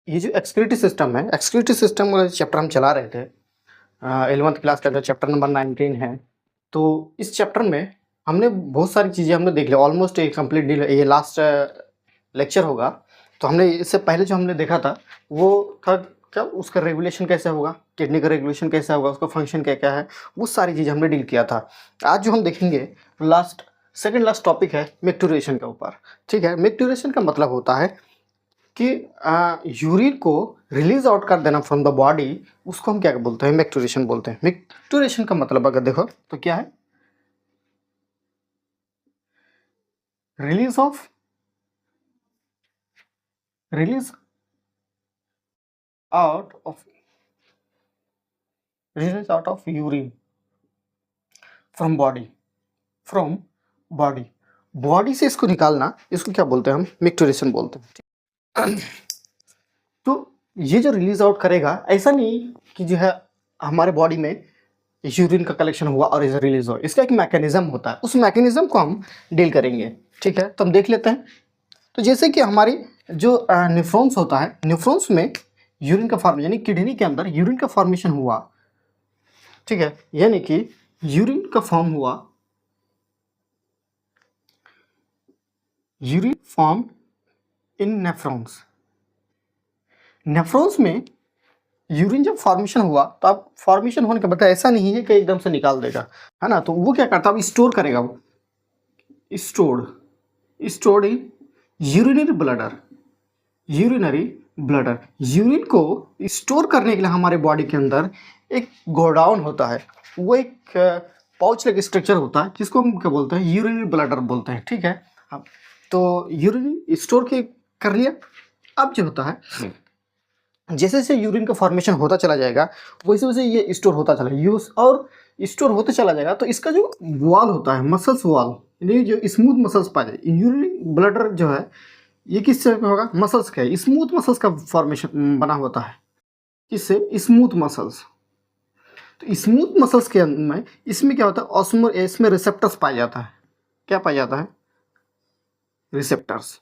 ये जो excretory system है, एक्सक्रीटरी सिस्टम वाला चैप्टर हम चला रहे थे 11th क्लास का जो चैप्टर नंबर 19 है। तो इस चैप्टर में हमने बहुत सारी चीज़ें हमने देख लिया, ऑलमोस्ट ये कंप्लीट डील ये लास्ट लेक्चर होगा। तो हमने इससे पहले जो हमने देखा था वो था क्या, उसका रेगुलेशन कैसे होगा, किडनी का रेगुलेशन कैसा होगा, उसका फंक्शन क्या-क्या है, वो सारी चीज़ें हमने डील किया था। आज जो हम देखेंगे सेकंड लास्ट टॉपिक है मेक्टुरेशन के ऊपर, ठीक है। मेक्टुरेशन का मतलब होता है कि यूरिन को रिलीज आउट कर देना फ्रॉम द बॉडी, उसको हम क्या बोलते हैं, मेक्टुरेशन बोलते हैं। मेक्टुरेशन का मतलब अगर देखो तो क्या है, release out of release out of urine from body body से इसको निकालना, इसको क्या बोलते हैं हम, मेक्टुरेशन बोलते हैं। तो ये जो रिलीज आउट करेगा, ऐसा नहीं कि जो है हमारे बॉडी में यूरिन का कलेक्शन हुआ और इसे रिलीज हो, इसका एक मैकेनिज्म होता है, उस मैकेनिज्म को हम डील करेंगे, ठीक है। तो हम देख लेते हैं। तो जैसे कि हमारी जो नेफ्रॉन्स होता है, नेफ्रॉन्स में यूरिन का फॉर्मेशन, यानी किडनी के अंदर यूरिन का फॉर्मेशन हुआ, ठीक है, यानी कि यूरिन का फॉर्म हुआ, urine form in nephrons. Nephrons में यूरिन जब फॉर्मेशन हुआ, तो अब फॉर्मेशन होने के बाद ऐसा नहीं है कि एकदम से निकाल देगा, है ना। तो वो क्या करता है, अब स्टोर करेगा, वो stored in urinary bladder. Urine को स्टोर करने के लिए हमारे बॉडी के अंदर एक गोडाउन होता है, वो एक पाउच लाइक स्ट्रक्चर होता है, जिसको हम क्या बोलते हैं, यूरिनरी ब्लडर बोलते हैं, ठीक है। अब तो यूरिन स्टोर के कर लिया। अब जो होता है, जैसे जैसे यूरिन का फॉर्मेशन होता चला जाएगा, वैसे वैसे ये स्टोर होता चला यूज और स्टोर होते चला जाएगा। तो इसका जो वॉल होता है, मसल्स वॉल, यानी जो स्मूथ मसल्स पाए जाए, यूरिन ब्लडर जो है ये किससे होगा, मसल्स का, स्मूथ मसल्स का फॉर्मेशन बना होता है, किससे, स्मूथ मसल्स। तो स्मूथ मसल्स के में इसमें क्या होता है, ऑस्मो, इसमें रिसेप्टर्स पाया जाता है। क्या पाया जाता है, रिसेप्टर्स,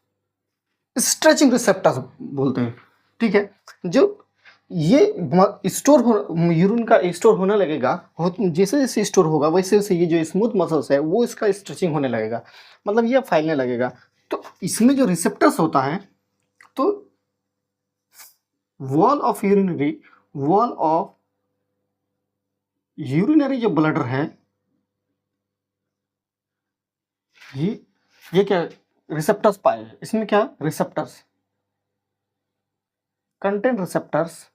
स्ट्रेचिंग रिसेप्टर्स बोलते हैं, ठीक है। जो ये स्टोर हो, यूरिन का स्टोर होने लगेगा, जैसे जैसे स्टोर होगा वैसे वैसे ये जो स्मूथ मसल्स है वो इसका स्ट्रेचिंग होने लगेगा, मतलब ये फैलने लगेगा। तो इसमें जो रिसेप्टर्स होता है, तो वॉल ऑफ यूरिनरी जो ब्लडर है, ये क्या रिसेप्टर्स पाए हैं, इसमें क्या रिसेप्टर्स, कंटेन रिसेप्टर्स,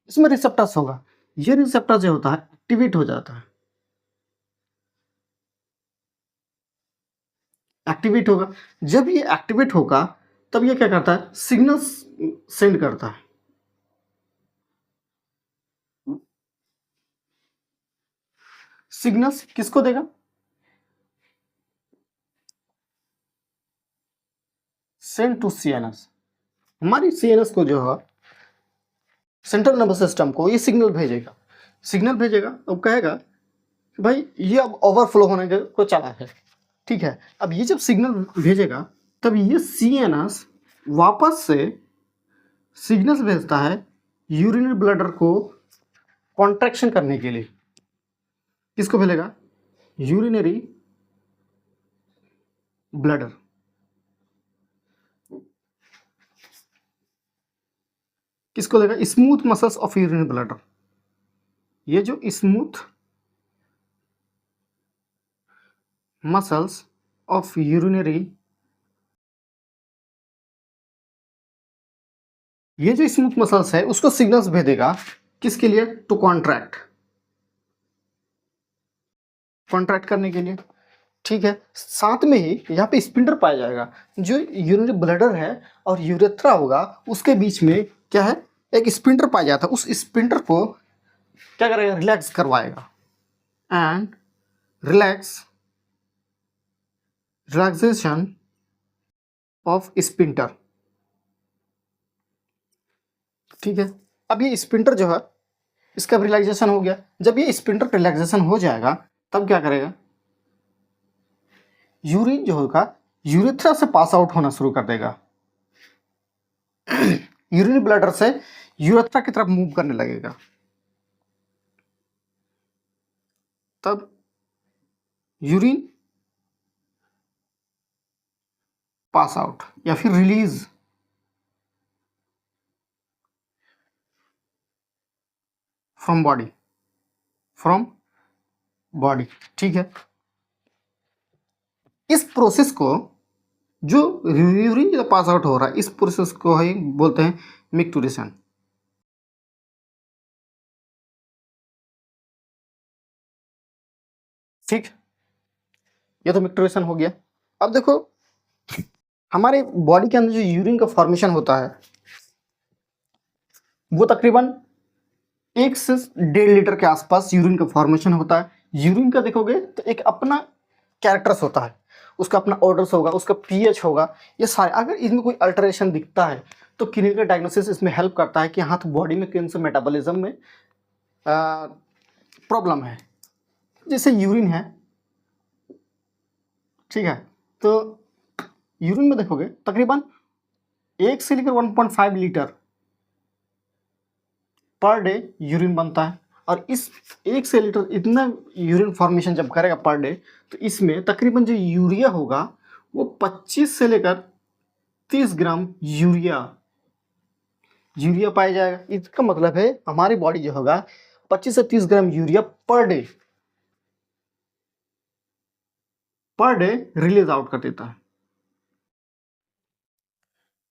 इसमें रिसेप्टर्स होगा। ये रिसेप्टर जो होता है एक्टिवेट हो जाता है, एक्टिवेट होगा। जब ये एक्टिवेट होगा तब ये क्या करता है, सिग्नल्स सेंड करता है। सिग्नल्स किसको देगा, सेंड टू सीएनएस। हमारी सीएनएस को जो है, सेंट्रल नर्वस सिस्टम को ये सिग्नल भेजेगा, अब कहेगा कि भाई ये अब ओवरफ्लो होने को चला है, ठीक है। अब ये जब सिग्नल भेजेगा, तब ये सीएनएस वापस से सिग्नल्स भेजता है यूरिनरी ब्लडर को कॉन्ट्रैक्शन करने के लिए। किसको भेजेगा, यूरिनरी ब्लडर, किसको देगा, smooth muscles of urinary bladder. ये जो स्मूथ मसल्स ऑफ यूरिनरी, ये जो स्मूथ मसल्स है उसको सिग्नल्स भेजेगा, किसके लिए, टू कॉन्ट्रैक्ट करने के लिए, ठीक है। साथ में ही यहाँ पे स्पिंडर पाया जाएगा, जो यूरिनरी ब्लडर है और यूरेथ्रा होगा उसके बीच में क्या है, एक स्पिंडर पाया जाता है। उस स्पिंडर को क्या करेगा, रिलैक्स करवाएगा, एंड रिलैक्सेशन ऑफ स्पिंडर, ठीक है। अब ये स्पिंडर जो है इसका रिलैक्सेशन हो गया। जब ये स्पिंडर रिलैक्सेशन हो जाएगा, तब क्या करेगा, यूरिन जो होगा, यूरेथ्रा से पास आउट होना शुरू कर देगा, यूरिनरी ब्लैडर से यूरेथ्रा की तरफ मूव करने लगेगा, तब यूरिन पास आउट या फिर release from body, from body. ठीक है, इस प्रोसेस को जो यूरिन जो पास आउट हो रहा है इस प्रोसेस को ही बोलते हैं मिक्टुरेशन। ठीक, ये तो मिक्टुरेशन हो गया। अब देखो हमारे बॉडी के अंदर जो यूरिन का फॉर्मेशन होता है वो तकरीबन 1 से 1.5 लीटर के आसपास यूरिन का फॉर्मेशन होता है। यूरिन का देखोगे तो एक अपना कैरेक्टर्स होता है, उसका अपना ऑर्डर्स होगा, उसका पीएच होगा, ये सारे अगर इसमें कोई अल्टरेशन दिखता है तो क्लिनिकल डायग्नोसिस इसमें हेल्प करता है कि हाँ तो बॉडी में कौन सा मेटाबॉलिज्म में प्रॉब्लम है। जैसे यूरिन है, ठीक है, तो यूरिन में देखोगे तकरीबन 1 से लेकर 1.5 लीटर पर डे यूरिन बनता है। और इस 1 से लीटर इतना यूरिन फॉर्मेशन जब करेगा पर डे तो इसमें तकरीबन जो यूरिया होगा वो 25 से लेकर 30 ग्राम यूरिया पाया जाएगा। इसका मतलब है हमारी बॉडी जो होगा 25 से 30 gram urea per day release out कर देता है।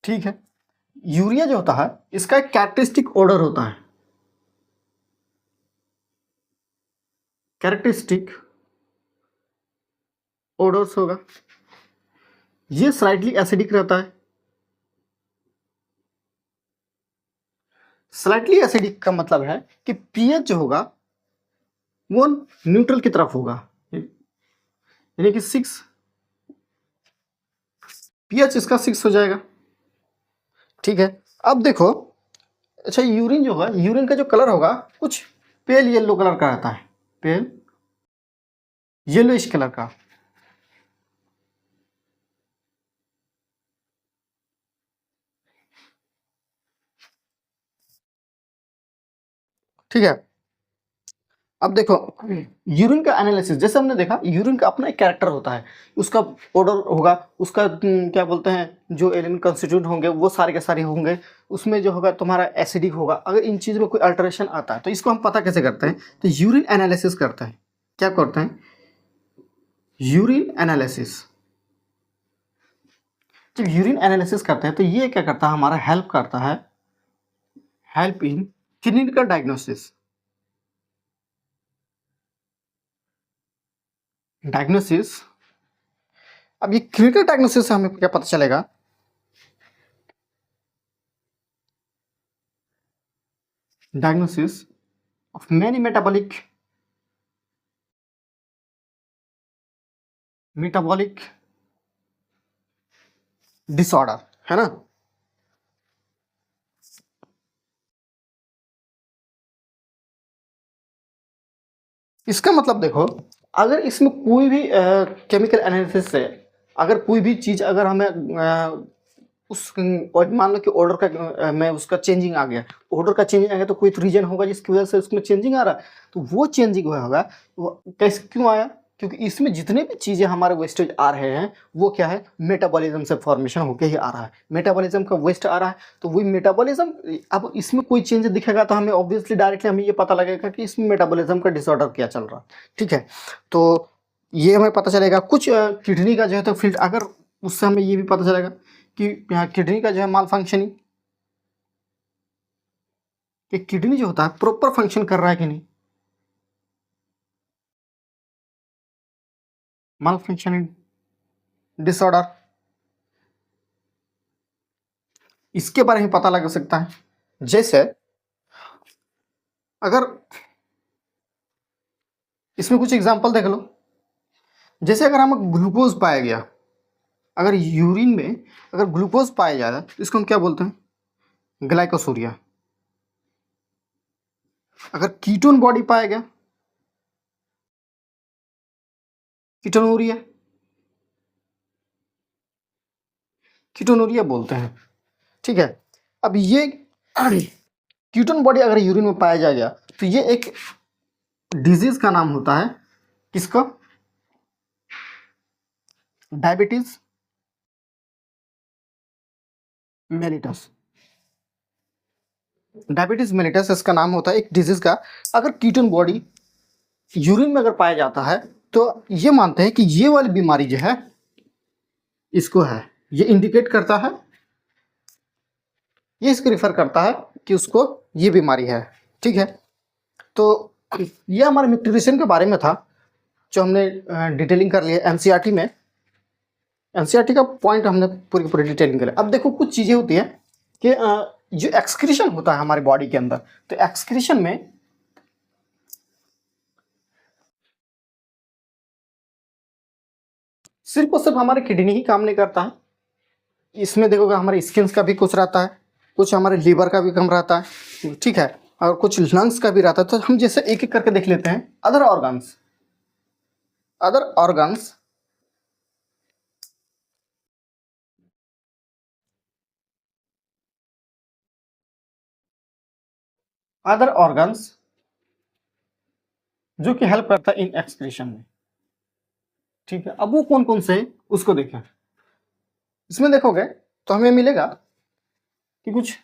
ठीक है, यूरिया जो होता है इसका एक कैरेक्टरिस्टिक ऑर्डर होता है, कैरेक्टरिस्टिक ऑर्डर्स होगा, ये स्लाइटली एसिडिक रहता है। स्लाइटली एसिडिक का मतलब है कि पीएच जो होगा वो न्यूट्रल की तरफ होगा, यानी कि 6, पीएच इसका 6 हो जाएगा। ठीक है, अब देखो अच्छा यूरिन जो होगा, यूरिन का जो कलर होगा कुछ पेल येलो कलर का रहता है, पेल येलोइश कलर का। ठीक है, अब देखो यूरिन का एनालिसिस जैसे हमने देखा यूरिन का अपना एक कैरेक्टर होता है, उसका ऑर्डर होगा, उसका क्या बोलते हैं जो एलिमेंट कंस्टिट्यूट होंगे वो सारे के सारे होंगे, उसमें जो होगा तुम्हारा एसिडिक होगा। अगर इन चीज़ में कोई अल्टरेशन आता है तो इसको हम पता कैसे करते हैं, तो यूरिन एनालिसिस करते हैं। क्या करते हैं, यूरिन एनालिसिस। जब यूरिन एनालिसिस करते हैं तो ये क्या करता है, हमारा हेल्प करता है, help in clinical diagnosis. Diagnosis, अब ये क्लिनिकल डायग्नोसिस से हमें क्या पता चलेगा, diagnosis of many metabolic disorder, है ना। इसका मतलब देखो अगर इसमें कोई भी केमिकल एनालिसिस से अगर कोई भी चीज़ अगर हमें उस और मान लो कि ऑर्डर का में उसका चेंजिंग आ गया, ऑर्डर का चेंजिंग आ गया तो कोई तो रीजन होगा जिसकी वजह से उसमें चेंजिंग आ रहा है, तो वो चेंजिंग होगा वो कैसे क्यों आया, क्योंकि इसमें जितने भी चीज़ें हमारे वेस्टेज आ रहे हैं वो क्या है, मेटाबॉलिज्म से फॉर्मेशन होके ही आ रहा है, मेटाबॉलिज्म का वेस्ट आ रहा है, तो वही मेटाबॉलिज्म अब इसमें कोई चेंज दिखेगा तो हमें ऑब्वियसली डायरेक्टली हमें ये पता लगेगा कि इसमें मेटाबॉलिज्म का डिसऑर्डर क्या चल रहा है। ठीक है, तो ये हमें पता चलेगा। कुछ किडनी का जो है तो फिल्ट अगर उससे हमें ये भी पता चलेगा कि यहाँ किडनी का जो है माल फंक्शनिंग, कि किडनी जो होता है प्रॉपर फंक्शन कर रहा है कि नहीं, माल फंक्शनिंग डिसऑर्डर, इसके बारे में पता लग सकता है। जैसे अगर इसमें कुछ एग्जांपल देख लो, जैसे अगर हम ग्लूकोज पाया गया, अगर यूरिन में अगर ग्लूकोज पाया जाए तो इसको हम क्या बोलते हैं, ग्लाइकोसूरिया। अगर कीटोन बॉडी पाया गया, कीटोनूरिया। कीटोनुरिया बोलते हैं, ठीक है। अब ये कीटोन बॉडी अगर यूरिन में पाया जाएगा तो ये एक डिजीज का नाम होता है, किसका? Diabetes mellitus. डायबिटीज मेलिटस इसका नाम होता है एक डिजीज का। अगर कीटोन बॉडी यूरिन में अगर पाया जाता है तो ये मानते हैं कि ये वाली बीमारी जो है इसको है, ये इंडिकेट करता है, ये इसको रिफर करता है कि उसको ये बीमारी है, ठीक है। तो ये हमारे न्यूट्रिशन के बारे में था जो हमने डिटेलिंग कर लिया एनसीईआरटी में। एनसीईआरटी का पॉइंट हमने पूरी पूरी डिटेलिंग कर लिया। अब देखो कुछ चीज़ें होती हैं कि जो एक्सक्रीशन होता है हमारे बॉडी के अंदर, तो एक्सक्रीशन में सिर्फ और सिर्फ हमारे किडनी ही काम नहीं करता है, इसमें देखोगे हमारे स्किन का भी कुछ रहता है, कुछ हमारे लीवर का भी कम रहता है, ठीक है, और कुछ लंग्स का भी रहता है। तो हम जैसे एक एक करके देख लेते हैं। Other organs, other organs other organs जो कि हेल्प करता है इन एक्सक्रीशन में, ठीक है। अब वो कौन कौन से है उसको देखें। इसमें देखोगे तो हमें मिलेगा कि कुछ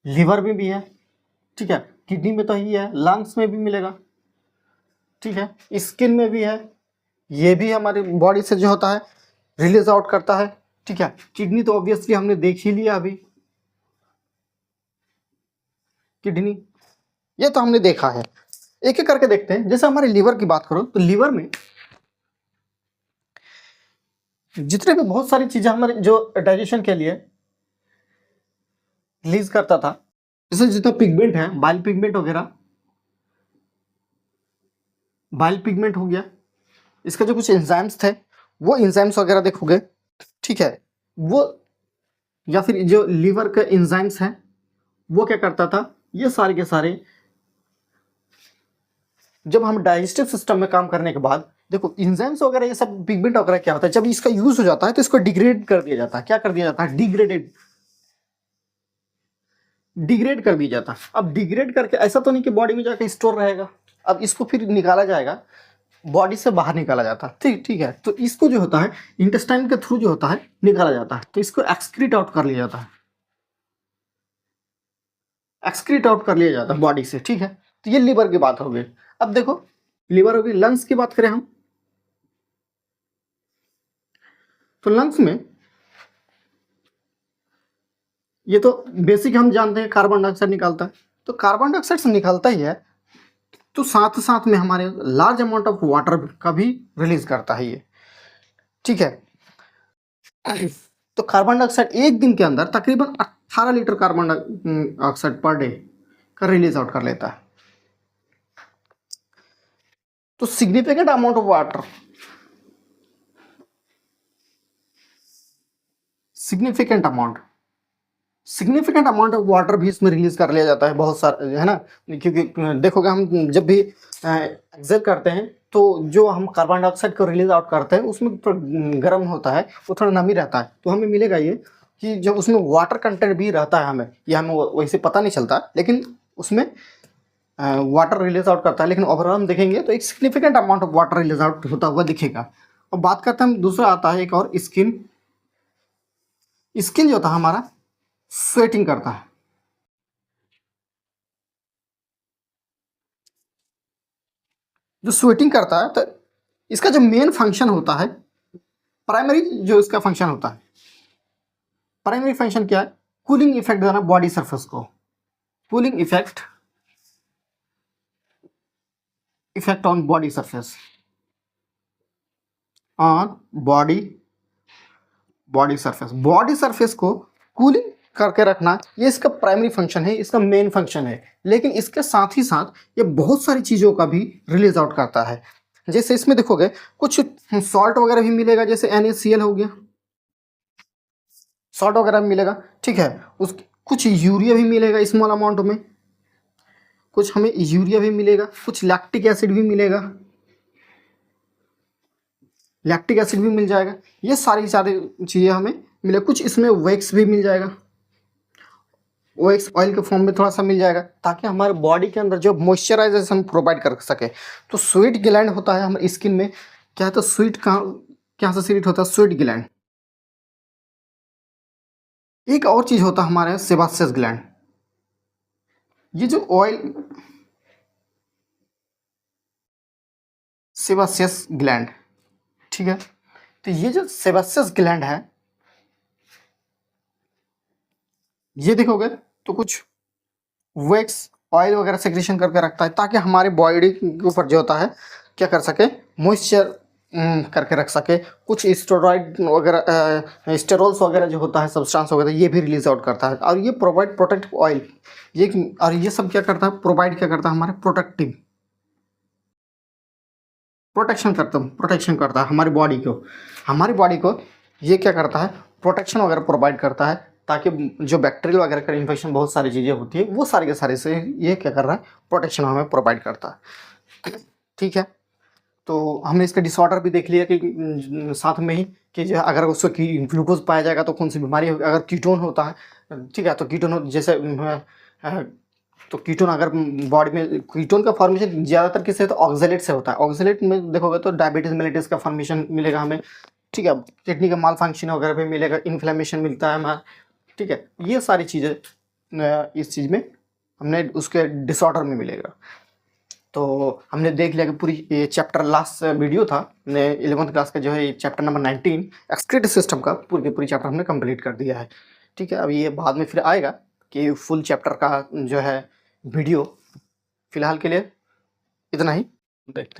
लीवर में भी है, ठीक है, किडनी में तो ही है, लंग्स में भी मिलेगा, ठीक है, स्किन में भी है, ये भी हमारी बॉडी से जो होता है रिलीज आउट करता है, ठीक है। किडनी तो ऑब्वियसली हमने देख ही लिया अभी, किडनी ये तो हमने देखा है। एक एक करके देखते हैं। जैसे हमारे लीवर की बात करो तो लीवर में जितने भी बहुत सारी चीजें हमारे जो डाइजेशन के लिए रिलीज करता था, जैसे जितना पिगमेंट है, बाइल पिगमेंट वगैरह, बाइल पिगमेंट हो गया, इसका जो कुछ एंजाइम्स थे वो एंजाइम्स वगैरह देखोगे, ठीक है, वो या फिर जो लीवर के एंजाइम्स हैं वो क्या करता था, ये सारे के सारे जब हम डाइजेस्टिव सिस्टम में काम करने के बाद देखो एंजाइम्स वगैरह ये सब पिगमेंट वगैरह क्या होता है, जब इसका यूज हो जाता है तो इसको डिग्रेड कर दिया जाता है। क्या कर दिया जाता है? डिग्रेड कर दिया जाता है। अब डिग्रेड करके ऐसा तो नहीं कि बॉडी में जाकर स्टोर रहेगा, अब इसको फिर निकाला जाएगा, बॉडी से बाहर निकाला जाता है, ठीक ठीक है। तो इसको जो होता है इंटेस्टाइन के थ्रू जो होता है निकाला जाता है, तो इसको एक्सक्रीट आउट कर लिया जाता है, एक्सक्रीट आउट कर लिया जाता है बॉडी से, ठीक है। तो ये लीवर की बात हो गई। अब देखो लीवर हो गई, लंग्स की बात करें हम तो लंग्स में ये तो बेसिक हम जानते हैं कार्बन डाइऑक्साइड निकालता है, तो कार्बन डाइऑक्साइड से निकलता ही है, तो साथ साथ में हमारे लार्ज अमाउंट ऑफ वाटर का भी रिलीज करता है ये, ठीक है। तो कार्बन डाइऑक्साइड एक दिन के अंदर तकरीबन 18 litre carbon dioxide per day का रिलीज आउट कर लेता है। तो significant amount of water, significant amount of water भी इसमें रिलीज कर लिया जाता है, बहुत सारा है ना। क्योंकि देखोगे हम जब भी एक्सेल करते हैं तो जो हम कार्बन डाइऑक्साइड को रिलीज आउट करते हैं उसमें थोड़ा गर्म होता है, वो थोड़ा नमी रहता है, तो हमें मिलेगा ये कि जब उसमें वाटर कंटेंट भी रहता है, हमें ये हमें वैसे पता नहीं चलता, लेकिन उसमें वाटर रिलीज आउट करता है। लेकिन ओवरऑल हम देखेंगे तो एक significant amount of water release out होता हुआ दिखेगा। अब बात करते हैं हम, दूसरा आता है एक और, स्किन। स्किन जो होता है हमारा स्वेटिंग करता है, जो स्वेटिंग करता है, तो इसका जो मेन फंक्शन होता है, प्राइमरी जो इसका फंक्शन होता है, प्राइमरी फंक्शन क्या है? कूलिंग इफेक्ट देना बॉडी सरफेस को, cooling effect on body surface, on body surface को कूलिंग करके रखना, ये इसका प्राइमरी फंक्शन है, इसका मेन फंक्शन है। लेकिन इसके साथ ही साथ ये बहुत सारी चीज़ों का भी रिलीज आउट करता है। जैसे इसमें देखोगे कुछ सॉल्ट वगैरह भी मिलेगा, जैसे NaCl हो गया, सॉल्ट वगैरह भी मिलेगा, ठीक है। उस कुछ यूरिया भी मिलेगा स्मॉल अमाउंट में, कुछ हमें यूरिया भी मिलेगा, कुछ लैक्टिक एसिड भी मिलेगा, लैक्टिक एसिड भी मिल जाएगा। ये सारी चीज़ें हमें मिले, कुछ इसमें वैक्स भी मिल जाएगा, वैक्स ऑयल के फॉर्म में थोड़ा सा मिल जाएगा, ताकि हमारे बॉडी के अंदर जो मॉइस्चराइजेशन प्रोवाइड कर सके। तो स्वीट ग्लैंड होता है हमारी स्किन में, क्या है तो स्वीट कहाँ क्या से सीक्रेट होता है, स्वीट ग्लैंड। एक और चीज होता है हमारे सेबासियस ग्लैंड, ये जो ऑयल, सेबासियस ग्लैंड, ठीक है। तो ये जो सेबासियस ग्लैंड है, ये देखोगे तो कुछ वैक्स ऑयल वगैरह सेक्रेशन करके रखता है, ताकि हमारे बॉडी के ऊपर जो होता है क्या कर सके, मॉइस्चर करके रख सके। कुछ स्टेरॉइड वगैरह, स्टेरॉल्स वगैरह जो होता है, सब्सटेंस वगैरह, ये भी रिलीज आउट करता है। और ये प्रोवाइड प्रोटेक्टिव ऑयल, ये और ये सब क्या करता है, प्रोवाइड क्या करता है, हमारे प्रोटेक्टिव प्रोटेक्शन करता है हमारी बॉडी को ये क्या करता है, प्रोटेक्शन वगैरह प्रोवाइड करता है, ताकि जो बैक्टीरियल वगैरह का इन्फेक्शन, बहुत सारी चीज़ें होती है, वो सारे के सारे से ये क्या कर रहा है, प्रोटेक्शन हमें प्रोवाइड करता है, ठीक है। तो हमने इसका डिसऑर्डर भी देख लिया कि साथ में ही, कि जो अगर उसको ग्लूकोज पाया जाएगा तो कौन सी बीमारी होगी। अगर कीटोन होता है, ठीक है, तो कीटोन जैसे तो कीटोन अगर बॉडी में, कीटोन का फॉर्मेशन ज़्यादातर किससे, तो ऑक्जेलेट से होता है। ऑक्जेलेट में देखोगे तो डायबिटीज मेलिटस का फॉर्मेशन मिलेगा हमें, ठीक है, किडनी का माल फंक्शन वगैरह भी मिलेगा, इन्फ्लेमेशन मिलता है हमारा, ठीक है। ये सारी चीज़ें इस चीज़ में हमने उसके डिसऑर्डर में मिलेगा। तो हमने देख लिया कि पूरी ये चैप्टर, लास्ट वीडियो था 11th क्लास का, जो है चैप्टर नंबर 19 एक्सक्रीटरी सिस्टम का, पूरी चैप्टर हमने कंप्लीट कर दिया है, ठीक है। अब ये बाद में फिर आएगा कि फुल चैप्टर का जो है वीडियो, फिलहाल के लिए इतना ही देखते हैं।